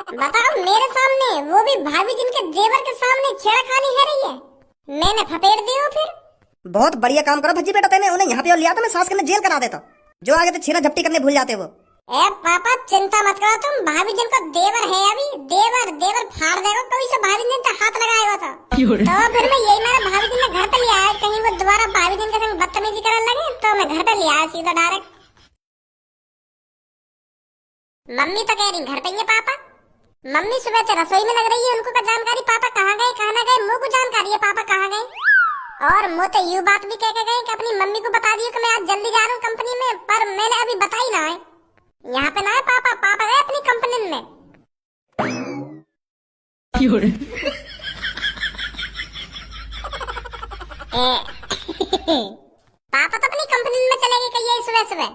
बताओ मेरे सामने, वो भी भाभी जिनके देवर के सामने छेड़खानी है रही है, मैंने फपेट दी हो फिर। बहुत बढ़िया काम करो भज्जी बेटा, तेने उन्हें यहाँ पे और लिया तो मैं सास के में जेल करा देता। जो आगे तो छीना झपटी करने भूल जाते वो। ए पापा चिंता मत करो तुम, भाभी जिनका देवर है अभी, देवर देवर फाड़ देगा कोई से भाभी जिन पे हाथ लगाएगा था। तो फिर मैं यही मेरा भाभी जिन ने घर पे लिया है, कहीं वो दोबारा भाभी जिन के संग बदतमीजी करने लगे तो मैं घर पे लिया है सीधा डायरेक्ट। मम्मी तो कह रही घर पे ही है पापा, मम्मी सुबह से रसोई में लग रही है, उनको का जानकारी पापा कहाँ गए कहाँ न गए, मुँह को जानकारी है पापा कहाँ गए। और मुँह तो यूँ बात भी कह के गए कि अपनी मम्मी को बता दियो कि मैं आज जल्दी जा रहा हूँ कंपनी में, पर मैंने अभी बताई ना है। यहाँ पे ना है पापा, पापा गए अपनी कंपनी में। पापा तो अपनी कंपनी में चले गए कहिए सुबह सुबह।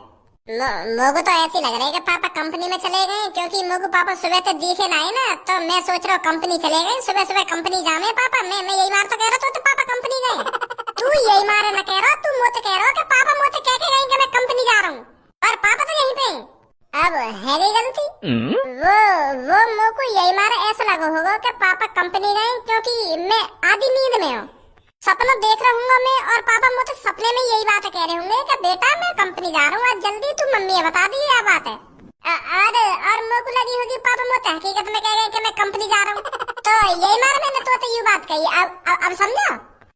मोगो तो ऐसे लग रहा है कि पापा कंपनी में चले गए, क्योंकि मोगो पापा सुबह तो दिखे ना है ना, तो मैं सोच रहा हूँ कंपनी चले गए सुबह सुबह कंपनी जामे पापा। मैं यही बार तो कह रहा था तो पापा कंपनी गए, तू यही मारे न कह रहा, तू मुझे कह रहा कि पापा मुझे कह के गए कि मैं कंपनी जा रहा हूँ, और पापा तो यहीं पे। अब है गई गलती, वो मोको यही मारे ऐसा लगा होगा कि पापा कंपनी गए, क्योंकि मैं आधी नींद में हूँ, सपना देख रहा हूँ मैं, और पापा मुझे सपने में यही बात कह रहे होंगे कि बेटा मैं कंपनी जा रहा हूँ आज जल्दी, तू मम्मी बता दी क्या बात है। और मोको लगी होगी पापा मुझे हकीकत में कह रहे कि मैं कंपनी जा रहा हूँ, तो यही मारे मैंने तो यूँ बात कही। अब समझो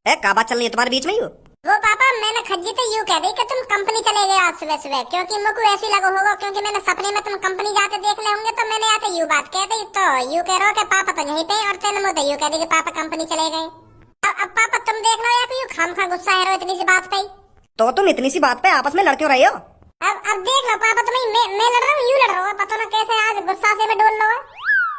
क्या बात चल रही है तुम्हारे बीच में यूँ? वो पापा मैंने खज्जी तो यूँ कह दी कि तुम कंपनी चले गए आज सुबह सुबह, क्योंकि मुझको ऐसी लगा होगा, क्योंकि मैंने सपने में तुम कंपनी जाते देख ले होंगे, तो मैंने आते यूँ बात कह दी, तो यूँ कह रहा हो कि पापा तो यहीं पे, और तेने मुझे यूँ कह दी कि पापा कंपनी चले गए। अब पापा तुम देख लो या कोई खामखा गुस्सा है रो इतनी सी बात पे, तो तुम इतनी सी बात पे आपस में लड़ क्यों रहे हो? अब देख लो पापा, तुम्हें मैं लड़ रहा हूँ, यूँ लड़ रहा हूँ, पता ना कैसे आज गुस्सा से मैं डोल लो।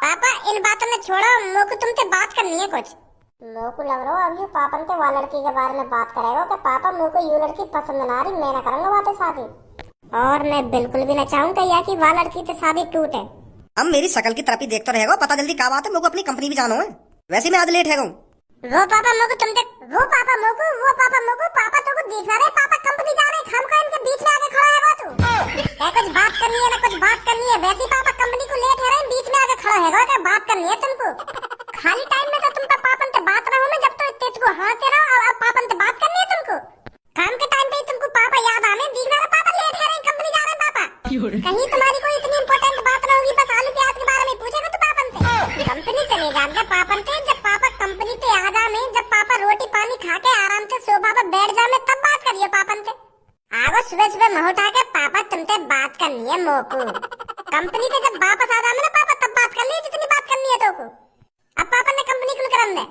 पापा इन बातों में छोड़ो, मोको तुमसे बात करनी है कुछ। मोको लग रहा है अब ये पापा के वाला लड़की के बारे में बात करेगा कि पापा मोको ये लड़की पसंद ना आ रही, मैं ना करूंगा बातें शादी, और मैं बिल्कुल भी ना चाहूंगा या कि वाला लड़की से शादी टूटे। अब मेरी शक्ल की तरफ ही देखते रहेगा, पता जल्दी क्या बात है, मोको अपनी कंपनी भी जाना है, वैसे मैं आज लेट है। वो पापा मोको तुम देख, वो पापा मोको पापा तो को दिख रहा है, पापा कंपनी जा रहे हैं, खामखा इनके बीच में आके खड़ा है वो तू। क्या कुछ बात करनी है ना कुछ बात करनी है, वैसे पापा कंपनी को लेट है रहे, बीच में आके खड़ा है, क्या बात करनी है तुमको? खाली टाइम में तो तुम तो पापन से बात रहो मैं, जब तो तुमको हाँ कह रहा हूँ, अब पापन से बात करनी है तुमको? काम के टाइम पे ही तुमको पापा याद आने दिख रहा है, पापा लेट है रहे, कंपनी जा रहे हैं पापा। कहीं तुम्हारी कोई इतनी इम्पोर्टेंट बात ना होगी, बस आलू प्याज के बारे में पूछेगा तू पापन से। कंपनी चले जाएगा पापन से, जब पापा कंपनी पे आ जाए, जब पापा रोटी पानी खा के आराम से सोफा पर बैठ जाए, तब बात करिए पापन से। आगो सुबह सुबह मुंह उठा के पापा तुमसे बात करनी है मोको, कंपनी से जब वापस आ जाए ना पापा तब बात कर ली जितनी बात करनी है तो। अब पापा ने कंपनी को करम दे।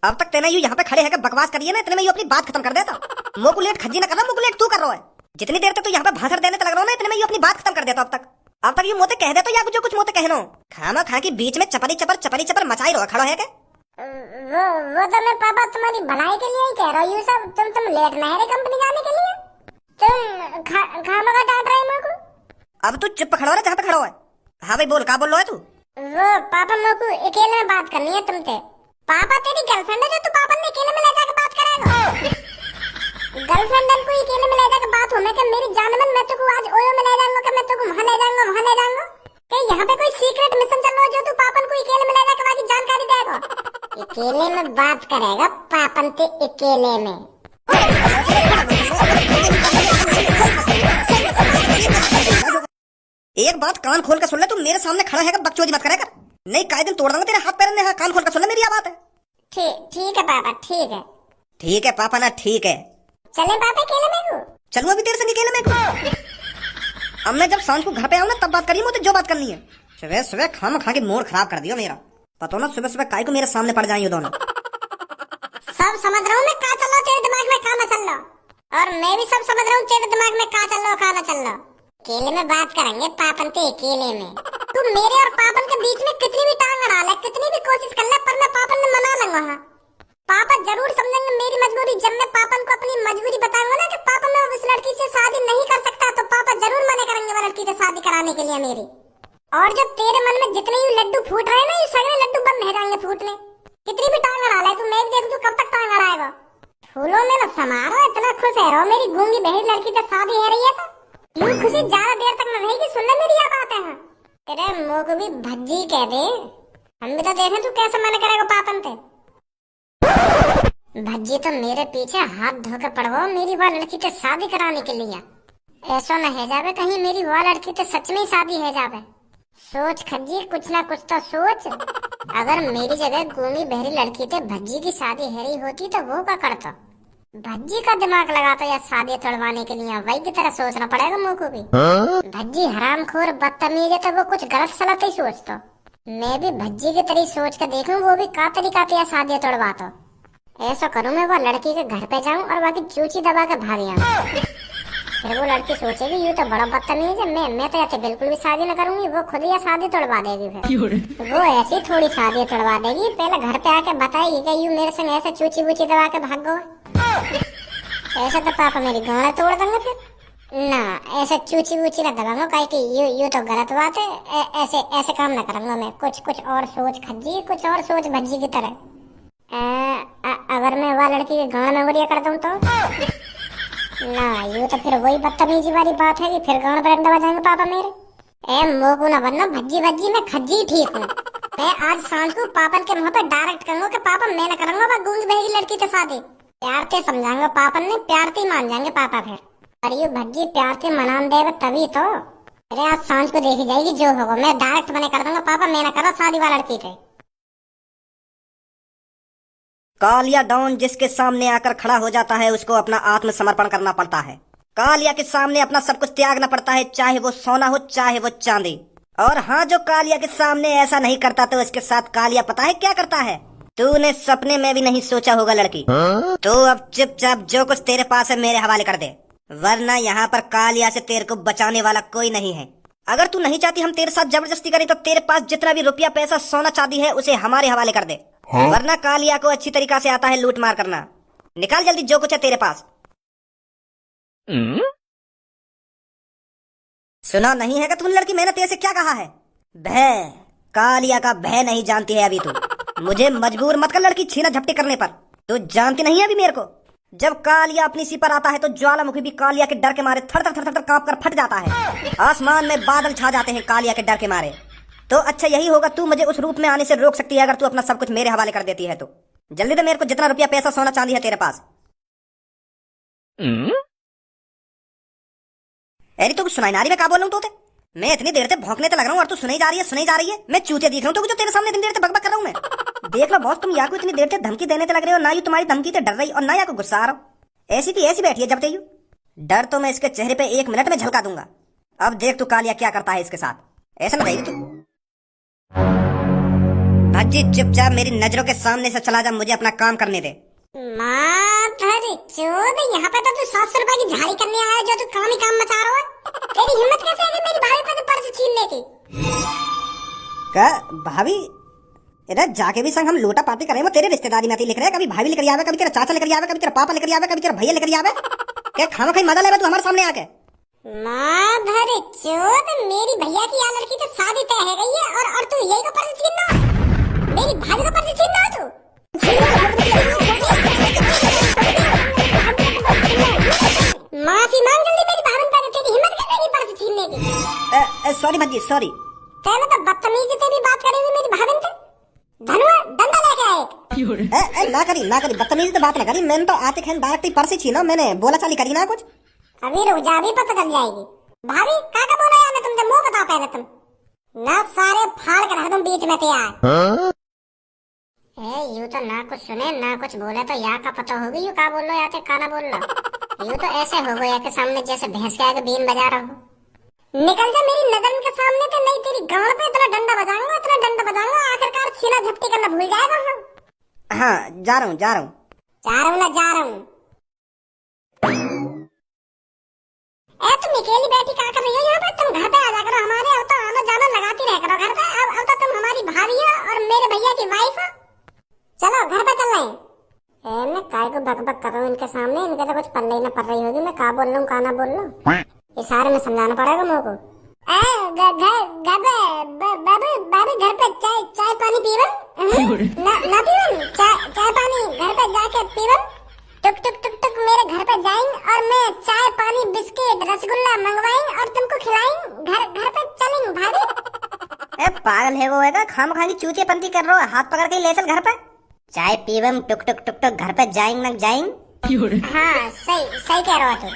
अब तक तेने यू यहाँ पे खड़े है बकवास करिए ना, इतने में यू अपनी बात खत्म कर देता। मोको लेट खज्जी ना कर रहा, मोको लेट तू कर रहा है, जितनी देर तक तू यहाँ पे भाषण देने लग रहा है, इतने में यू अपनी बात खत्म कर देता। अब तक यू मोते कह देता या जो कुछ मोते कहना खाना खा के बीच में चपरी चपर मचाई रहो खड़ा है क्या? वो तो मैं पापा तुम्हारी भलाई के लिए ही कह रहा हूँ, यू सब तुम लेट ना है कंपनी जाने के लिए, तुम खाना का डांट रहे मेरे को। अब तू चुप खड़ा है जहाँ पे खड़ा है। हाँ भाई बोल, क्या बोल रहा है तू? वो पापा मेरे को अकेले में बात करनी है तुमसे। पापा तेरी गर्लफ्रेंड है जो तू पापा ने अकेले में ले जाकर बात करेगा? गर्लफ्रेंड को अकेले में ले जाकर बात हो, मैं कि मेरी जान मन मैं तुझको आज ओयो में ले जाऊंगा, कि मैं तुझको वहां ले जाऊंगा, कि यहाँ पे कोई सीक्रेट मिशन चल रहा है जो तू पापन को अकेले में ले जाकर बाकी जानकारी देगा? अकेले में बात करेगा पापन से अकेले में। एक बात कान खोल कर सुन ले, तू मेरे सामने खड़ा है बकचोदी मत करेगा, नहीं काहे दिन तोड़ दूंगा तेरे हाथ पैर में। कान खोल कर सुन ले, मेरी बात है। ठीक है पापा, ठीक है। ठीक है पापा ना, ठीक है। चले पापा अकेले में को? चलूं अभी तेरे से अकेले में को? अब मैं जब सांझ को घर पे आऊँ ना तब बात करिए मुझे जो बात करनी है। सुबह सुबह खाम खा के मूड खराब कर दिया मेरा, पता ना सुबह सुबह काय को मेरे सामने पड़ जाए ये दोनों। सब समझ रहा हूँ मैं क्या चल रहा तेरे दिमाग में, क्या चल रहा, और मैं भी सब समझ रहा हूँ तेरे दिमाग में क्या चल रहा, क्या चल रहा। अकेले में बात करेंगे पापन से अकेले में। तू मेरे और पापन के बीच में कितनी भी टांग अड़ा ले, कितनी भी कोशिश कर ले, पर मैं पापन ने मना लूंगा। पापा जरूर समझेंगे मेरी मजबूरी, जब मैं पापन को अपनी मजबूरी बताऊंगा ना कि पापा मैं उस लड़की से शादी नहीं कर सकता, तो पापा जरूर मना करेंगे वो लड़की से शादी कराने के लिए मेरी। और जब तेरे मन में जितने ही लड्डू फूट रहे हैं ना, ये सगळे लड्डू बंद हो जाएंगे फूटने। कितनी भी टांग अड़ा ले तू, मैं देख तू कब तक टांग अड़ाएगा। फूलों में न समारो, इतना खुश है रो, मेरी गूंगी बहरी लड़की से शादी हो रही है, तो यूं खुशी ज्यादा देर तक न रहेगी। सुन ले मेरी ये बात है, तेरे मुंह को भी भज्जी कह दे, हम भी तो देखें तू कैसे मना करेगा पापन पे। भज्जी तो मेरे पीछे हाथ धोकर पड़वाओ मेरी वो लड़की से शादी कराने के लिए। ऐसा न है जावे कहीं मेरी वो लड़की तो सच में ही शादी है जावे। सोच खज्जी, कुछ ना कुछ तो सोच। अगर मेरी जगह गूंगी बहरी लड़की थे भज्जी की शादी है रही होती तो वो क्या करता। भज्जी का दिमाग लगाता या शादी तोड़वाने के लिए वही की तरह सोचना पड़ेगा मुँह को भी। भज्जी हरामखोर बदतमीज है तो वो कुछ गलत सलत ही सोचता। मैं भी भज्जी की तरह सोच कर देखूं वो भी का तरीका या शादी तोड़वाता। ऐसा करूं मैं वो लड़की के घर पे जाऊं और बाकी चूची दबा के भाग आऊं। फिर वो लड़की सोचेगी ये तो बड़ा बदतमीज है, मैं तो ऐसे बिल्कुल भी शादी न करूंगी। वो खुद ही शादी तोड़वा देगी। फिर वो ऐसी थोड़ी शादी तोड़वा देगी, पहले घर पे आके बताएगी कि यू मेरे संग ऐसे चूची बूची दबा के भाग गए। ऐसे तो पापा मेरी गाँड तोड़ देंगे। फिर ना ऐसे चूची बूची न दबाऊंगा कहीं कि यू तो गलत बात है। ऐसे ऐसे काम न करूंगा मैं। कुछ और सोच खज्जी, कुछ और सोच भज्जी की तरह। अगर मैं वह लड़की के गाँव में उंगलियां कर दूं तो ना, ये तो फिर वही बदतमीजी वाली बात है कि फिर गाँव पर दबा जाएंगे पापा मेरे। मोगू ना बनना भज्जी भज्जी, मैं खज्जी ठीक हूँ। मैं आज शाम को पापन के मुंह पे डायरेक्ट कहूंगा कि पापा मैं न करूंगा वह गूंगी बहरी लड़की के शादी। प्यार से समझाऊंगा पापन ने, प्यार से मान जाएंगे पापा फिर। और ये भज्जी प्यार से मनान देगा तभी तो। अरे आज शाम को देखी जाएगी जो होगा। मैं डायरेक्ट मना कर दूंगा पापा मैं न करो शादी वाला लड़की थे। कालिया डॉन जिसके सामने आकर खड़ा हो जाता है उसको अपना आत्मसमर्पण करना पड़ता है। कालिया के सामने अपना सब कुछ त्यागना पड़ता है, चाहे वो सोना हो चाहे वो चांदी। और हाँ, जो कालिया के सामने ऐसा नहीं करता तो उसके साथ कालिया पता है क्या करता है? तूने सपने में भी नहीं सोचा होगा लड़की। तो अब चुपचाप जो कुछ तेरे पास है मेरे हवाले कर दे, वरना यहाँ पर कालिया से तेरे को बचाने वाला कोई नहीं है। अगर तू नहीं चाहती हम तेरे साथ जबरदस्ती करें तो तेरे पास जितना भी रुपया पैसा सोना चांदी है उसे हमारे हवाले कर दे। वरना कालिया को अच्छी तरीका से आता है लूट मार करना। निकाल जल्दी जो कुछ है तेरे पास। सुना नहीं है कि तुम लड़की, मैंने तेरे से क्या कहा है? भय, कालिया का भय नहीं जानती है अभी तू। मुझे मजबूर मत कर लड़की छीना झपटी करने पर। तू जानती नहीं है अभी मेरे को। जब कालिया अपनी सी पर आता है तो ज्वालामुखी भी कालिया के डर के मारे थर थर थर थर कांप कर फट जाता है। आसमान में बादल छा जाते हैं कालिया के डर के मारे। तो अच्छा यही होगा, तू मुझे उस रूप में आने से रोक सकती है अगर तू अपना सब कुछ मेरे हवाले कर देती है तो। जल्दी दे मेरे को जितना रुपया पैसा सोना चांदी है तेरे पास। अरे तू सुनाई ना रही मैं क्या बोल रहा हूँ? तो मैं इतनी देर से भौंकने तो लग रहा हूँ और तू सुनाई जा रही है। मैं चूतिया दिख रहा हूँ तो जो तेरे सामने इतनी देर से बकबक कर रहा हूँ मैं। देख लो बॉस, तुम या को इतनी देर से धमकी देने तो लग रहे हो, ना ही तुम्हारी धमकी से डर रही और ना या को गुस्सा आ रहा हो। ऐसी की ऐसी बैठी है जब तक डर तो मैं इसके चेहरे पे 1 मिनट में झलका दूंगा। अब देख तू कालिया क्या करता है इसके साथ। ऐसा नहीं तू भज्जी, चुपचाप मेरी नजरों के सामने से चला जा, मुझे अपना काम करने दे। यहाँ पे तो तू 700 रुपए की झाड़ी करने आया जो तू काम ही काम मचा रहा है। तेरी हिम्मत कैसे है कि मेरी भाभी पे पर्स छीनने की? क्या भाभी? इधर जाके भी संग हम लोटा पार्टी करें, वो तेरे रिश्तेदारी में लिख रहे हैं। कभी भाभी लेकर आवे, कभी तेरा चाचा लेकर आवे, कभी तेरा पापा लेकर आवे, कभी तेरा भैया लेकर आवे। क्या खाना खाई मजा ले तू हमारे सामने आके? मेरी भैया की यहाँ लड़की तो शादी तय है गई है और तू यही को पर्स छीनना है? मेरी भाभी को पर्स छीनना है तू? माफी मांग जल्दी मेरी भाभी पे। तेरी हिम्मत कैसे है पर्स छीनने की? Sorry Bhajji sorry. तेरे तो बदतमीजी से भी बात करेगी मेरी भाभी से। धनुआ डंडा लेके आए। ना करी बदतमीजी से बात ना करी। मैंने तो आते खेन डायरेक्ट पर्स छीना, मैंने बोला चाली करी ना कुछ। अभी रुक जा, अभी पता चल जाएगी। भाभी काका बोला यार मैं तुमसे मुंह बताओ पहले तुम ना सारे फाड़ कर रख दूं बीच में तैयार। यू तो ना कुछ सुने ना कुछ बोले तो या का पता होगी यू का बोल लो या तो काना बोल लो। यू तो ऐसे हो गया के सामने जैसे भैंस के आगे बीन बजा रहा हूँ। निकल जा मेरी नजर के सामने तो नहीं तेरी गांड पे इतना डंडा बजाऊंगा आखिरकार छीना झपटी करना भूल जाएगा हम। हाँ जा रहा हूँ। तुम अकेली बैठी क्या कर रही हो यहाँ पे? तुम घर पे आ जा करो हमारे, अब तो आना जाना लगाती रह करो घर पे। अब तो तुम हमारी भाभी हो और मेरे भैया की वाइफ हो। चलो घर पे चल रहे हैं। मैं काय को बकबक कर रहा हूँ इनके सामने, इनके तो कुछ पल्ले ही ना पड़ रही होगी मैं का बोल रहा हूँ का ना बोल रहा हूँ। इशारे में समझाना पड़ेगा मेरे को। भाभी घर पे चाय पानी पीवन ना पीवन चाय पानी घर पे जाके पीवन। टुक टुक टुक टुक मेरे घर पे जाएंगे और मैं चाय पानी बिस्किट रसगुल्ला मंगवाएंगे और तुमको खिलाएंगे। घर पे चलेंगे भाभी। पागल है वो है खाम खा की चूतियापंती कर रहा है, हाथ पकड़ के ले चल घर पे। चाय पीवम टुक टुक टुक टुक घर पे जाएंगे न जाएंगे। हाँ सही सही कह रहा तू।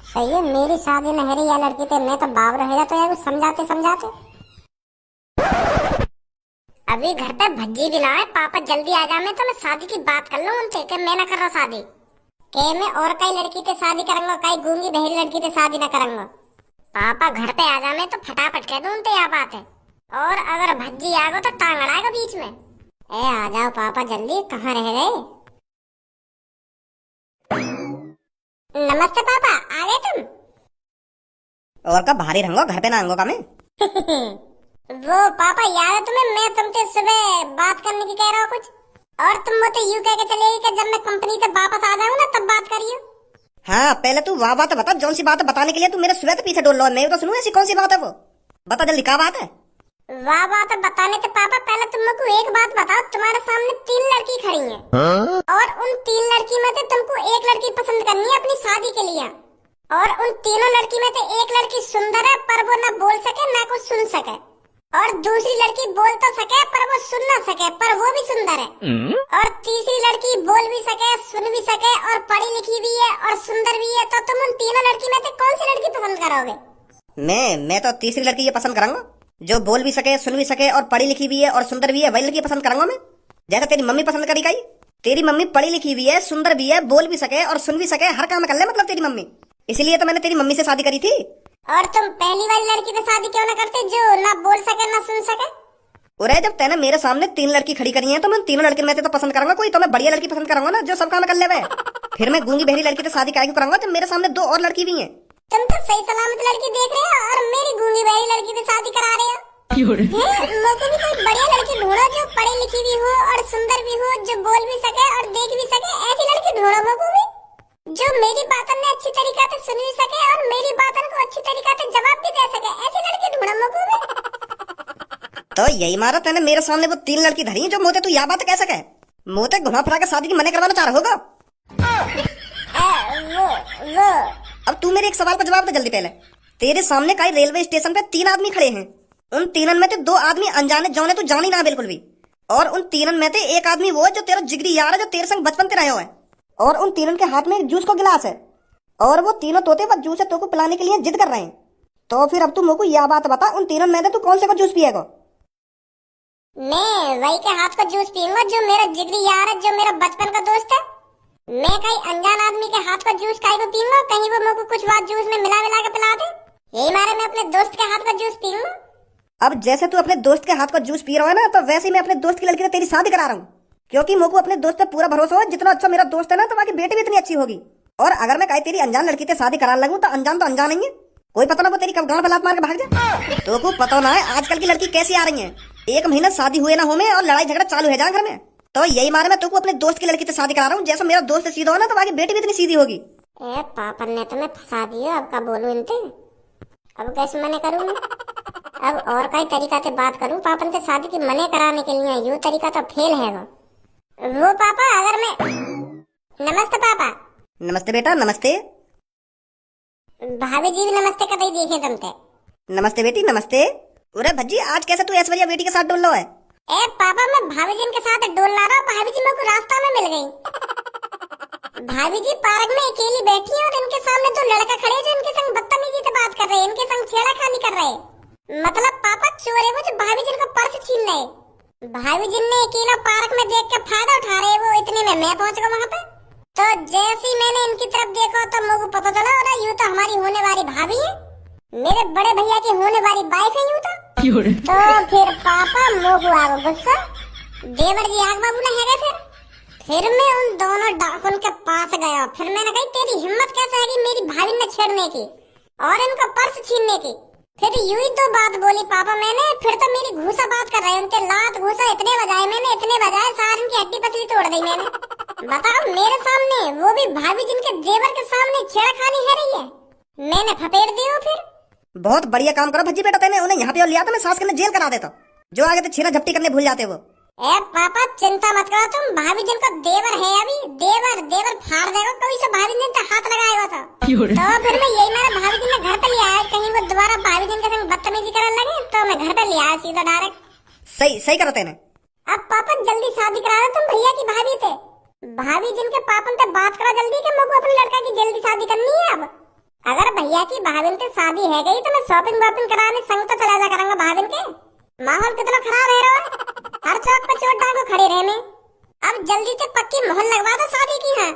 सही है, मेरी शादी में है या लड़की पे मैं तो बाब रहेगा तो यार समझाते समझाते। अभी घर पे भज्जी भी ना है, पापा जल्दी आ जाए तो मैं शादी की बात कर लूं उनसे कि मैं ना कर रहा शादी, के मैं और कई लड़की से शादी करूंगा, कई गूंगी बहरी लड़की से शादी ना करूंगा। पापा घर पे आ जाए तो फटाफट कह दूं उनसे यह बात है, और अगर भज्जी आ गो तो टांग अड़ाएगा बीच में। ए आ जाओ पापा जल्दी, कहाँ रह गए? नमस्ते पापा, आ गए तुम? और का भारी रहूंगा घर पे ना आऊंगा का मैं। वो पापा याद है तुम्हें, मैं तुमसे सुबह बात करने की कह रहा हूँ कुछ, और तुम मुझे यूं कह के चले गए कि जब मैं कंपनी से वापस आ जाऊँ ना तब बात करियो। हाँ पहले तू वाह बात बता, जौन सी बात है बताने के लिए तू मेरे सुबह पीछे डोल रहा है, मैं तो सुनूं ऐसी कौन सी बात है वो, बता जल्दी क्या बात है। वाह बात बताने से पापा पहले तुम को एक बात बताओ, तुम्हारे सामने 3 लड़की खड़ी हैं, और उन 3 लड़की में से तुमको एक लड़की पसंद करनी है अपनी शादी के लिए, और उन तीनों लड़की में से एक लड़की सुंदर है पर वो ना बोल सके ना कुछ सुन सके, और दूसरी लड़की बोल तो सके पर वो सुन ना सके पर वो भी सुंदर है, और तीसरी लड़की बोल भी सके सुन भी सके और पढ़ी लिखी भी है और सुंदर भी है। तो तुम उन तीनों लड़की में से कौन सी लड़की पसंद करोगे? मैं तो तीसरी लड़की ये पसंद करूंगा, जो बोल भी सके सुन भी सके और पढ़ी लिखी भी है और सुंदर भी है, वही लड़की पसंद करूंगा मैं, जैसा तेरी मम्मी पसंद करी गई। तेरी मम्मी पढ़ी लिखी भी है, सुंदर भी है, बोल भी सके और सुन भी सके, हर काम कर ले मतलब तेरी मम्मी, इसलिए तो मैंने तेरी मम्मी से शादी करी थी। और तुम पहली वाली लड़की से शादी क्यों ना करते जो ना बोल सके ना सुन सके? अरे जब तैने मेरे सामने 3 लड़की खड़ी करी है तो मैं तीनों लड़की में तो पसंद करूंगा कोई, तो मैं बढ़िया लड़की पसंद करूंगा ना जो सब काम कर ले। फिर मैं गूंगी बहरी लड़की से शादी क्यों करूंगा जब मेरे सामने 2 और लड़की भी हैं। तुम तो सही सलामत लड़की देख रहे हो और मेरी गूंगी बहरी लड़की से शादी करा रहे हो। मुझे भी कोई बढ़िया लड़की ढूंढो जो पढ़ी लिखी भी हो और सुंदर भी हो, जो बोल भी सके और देख भी सके, ऐसी लड़की ढूंढो मुझको भी, जो मेरी बातों में अच्छी तरीके से सुन भी सके और मेरी बातों को अच्छी तरीके से जवाब भी दे सके, ऐसी लड़की ढूंढो मुझको भी। तो यही मारा तैने मेरे सामने वो 3 लड़की धरी जो मोते तू यह बात कह सके, मोते घुमा फिरा के शादी की मने करवाना चाह रहा होगा। वो अब तू मेरे एक सवाल का जवाब दे जल्दी। पहले तेरे सामने कई रेलवे स्टेशन पे 3 आदमी खड़े हैं, उन 3 में से 2 आदमी अनजाने जौने तू जानी ना बिल्कुल भी, और उन 3 में से एक आदमी वो है जो तेरा जिगरी यार है, जो तेरे संग बचपन से रहे है, और उन 3 के हाथ में एक जूस का गिलास है, और वो तीनों तोते बस जूस है तो को पिलाने के लिए जिद कर रहे हैं। तो फिर अब तू मुझको यह बात बता, उन 3 में से तू कौन से का जूस पिएगा? मैं वही के हाथ का जूस पीऊंगा जो मेरा जिगरी यार है, जो मेरा बचपन का दोस्त है। मैं कहीं अनजान आदमी के हाथ का जूस काहे को पीऊंगा, कहीं वो मुझको कुछ बात जूस में मिला के पिला दे, यही मारे मैं अपने दोस्त के हाथ का जूस पीऊंगा। अब जैसे तू अपने दोस्त के हाथ का जूस पी रहा है ना, तो वैसे ही मैं अपने दोस्त की लड़की से तेरी शादी करा रहा हूँ, क्योंकि मुझको अपने दोस्त पे पूरा भरोसा है, जितना अच्छा मेरा दोस्त है ना तो बाकी बेटी भी इतनी अच्छी होगी। और अगर मैं कहीं तेरी अनजान लड़की से शादी कराने लगूं तो अनजान नहीं है, कोई पता ना वो तेरी कब गांड बलात मार के भाग जाए। तो को पता ना है आजकल की लड़की कैसी आ रही है, 1 महीना शादी हुए ना हो में और लड़ाई झगड़ा चालू है जा घर में। तो यही मारे मैं तुमको अपने दोस्त की लड़की से शादी करा रहा हूँ, जैसा मेरा दोस्त सीधा हो ना तो बाकी बेटी भी इतनी सीधी होगी। ए पापा ने तुम्हें फंसा दिया, अब का बोलूं इनसे, अब कैसे मने करूं मैं? अब और कई तरीका से बात करूं पापन से शादी की मने कराने के लिए, यूं तरीका तो फेल है वो पापा। अगर मैं नमस्ते पापा। नमस्ते बेटा नमस्ते। भाभी जी भी नमस्ते कर रही देखे तुमसे। नमस्ते बेटी नमस्ते। अरे भज्जी आज कैसे तू ऐश्वर्या बेटी के साथ डोल रहा है? ए पापा मैं भाभी जी के साथ डोल ला रहा हूँ, भाभी जी मेरे को रास्ता में मिल गई। भाभी जी पार्क में अकेली बैठी है और इनके सामने 2 लड़का खड़े जो इनके संग बदतमीजी से बात कर रहे हैं, इनके संग छेड़खानी कर रहे हैं। मतलब पापा चोर है वो जो भाभी जी का पर्स छीन रहे। भाभी जी ने अकेला पार्क में देख के फायदा उठा रहे, वो इतने में मैं पहुंच गया वहाँ पे। तो जैसे ही मैंने इनकी तरफ देखा तो मुझे पता चला अरे यूं तो हमारी होने वाली भाभी है, मेरे बड़े भैया की होने वाली वाइफ है यूं तो। तो फिर पापा मोगू आ गुस्सा, देवर जी आग बाबू ने है फिर मैं उन दोनों डाकुन के पास गया। फिर मैंने कही तेरी हिम्मत कैसे है कि मेरी भाभी ने छेड़ने की और इनका पर्स छीनने की। फिर यूं ही तो बात बोली पापा मैंने, फिर तो मेरी घूसा बात कर रहे, उनके लात घूसा इतने बजाए मैंने, इतने बजाए सारी इनकी हड्डी पसली तोड़ दी मैंने। बताओ मेरे सामने, वो भी भाभी जिनके देवर के सामने छेड़खानी है रही है, मैंने फपेड़ दियो। फिर बहुत बढ़िया काम करो भज्जी बेटा, तेने उन्हें यहाँ पे और लिया तो मैं सास के जेल करा देता, जो आगे तो छीना झपटी करने भूल जाते वो। ए पापा चिंता मत करो तुम, भाभी जिनका देवर है अभी, देवर फाड़ देगा कोई से भाभी जी ने हाथ लगाएगा था। तो फिर मैं यही मेरा भाभी जी ने घर पे लिया है, कहीं वो दोबारा भाभी जी के संग बदतमीजी करने लगे तो तो मैं घर पे ले आया सीधा डायरेक्ट। सही करो तेने। अब पापा जल्दी शादी करा रहे, तुम भैया की भाभी थे, भाभी जिनके पापन से बात करो जल्दी कि मेरे को अपने लड़का की जल्दी शादी करनी है। अब अगर भैया की भाभी से शादी है गई तो मैं शॉपिंग वॉपिंग कराने संग तो चला जा करूंगा भाभी के। माहौल कितना खराब है रो, हर चौक पे चोट डाल को खड़ी रहने। अब जल्दी से पक्की मोहर लगवा दो शादी की। है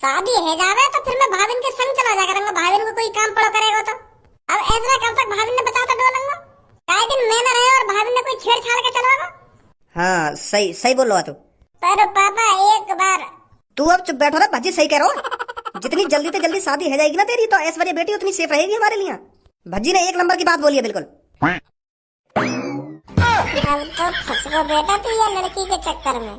शादी है जावे तो फिर मैं भाभी के संग चला जा करूंगा, भाभी को कोई काम पड़ो करेगा तो। अब ऐसा कब तक भाभी ने बता तो डोलूंगा, कई दिन मैं न रहे और भाभी ने कोई छेड़छाड़ के चलोगा। हाँ सही बोल रहा तू। पर पापा एक बार तू अब चुप बैठो ना, भज्जी सही कह रहा हूँ। जितनी जल्दी से जल्दी शादी हो जाएगी ना तेरी तो ऐश्वर्या बेटी उतनी सेफ रहेगी हमारे लिए। भज्जी ने एक नंबर की बात बोली है बिल्कुल। अब तो फंस गो बेटा तू ये लड़की के चक्कर में।